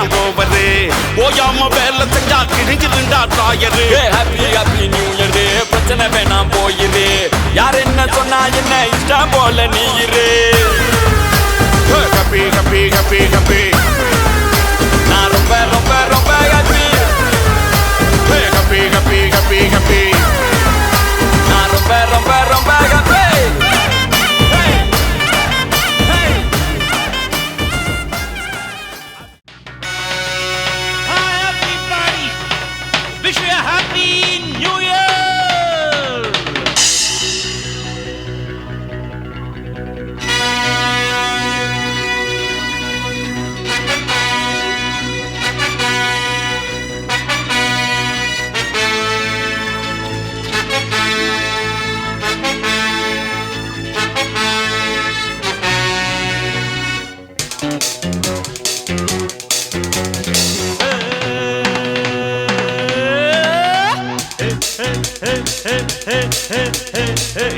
தான் கோவரு ஓயாம வேலை செஞ்சா கிழிஞ்சிருந்தா தாயரு ஹாப்பி ஹாப்பி நியூ இயர் பிரச்சனை வேணாம் போயிரு யார் என்ன சொன்னா என்ன இஷ்டம் போல நீ இரு ஹாப்பி ஹாப்பி ஹாப்பி ஹாப்பி நான் ரொம்ப ரொம்ப ரொம்ப happy happy happy happy happy நான் ரொம்ப ரொம்ப ரொம்ப happy Wish you a happy new year.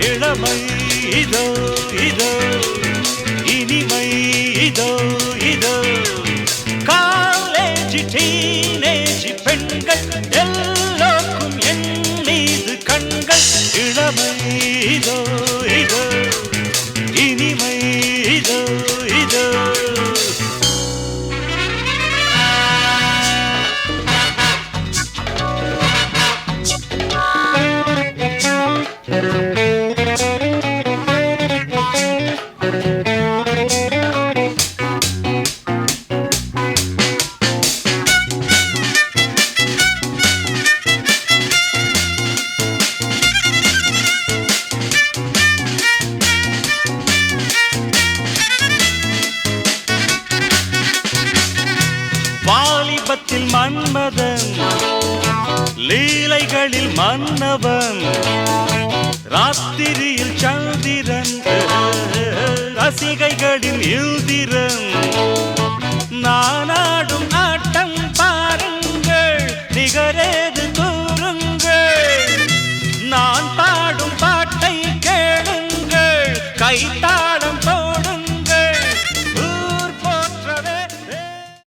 இளமை இதோ இதோ இனிமை இதோ இதோ காலேஜ் டீனேஜ் பெண்கள் எல்லோருக்கும் என் மீது கண்கள் இளமை இதோ இதோ இனிமை இதோ இதோ வாலிபத்தில் மன்மதன் லீலைகளில் மன்னவன் ராத்திரியில் சந்திரன் ரசிகைகளின் இந்திரன்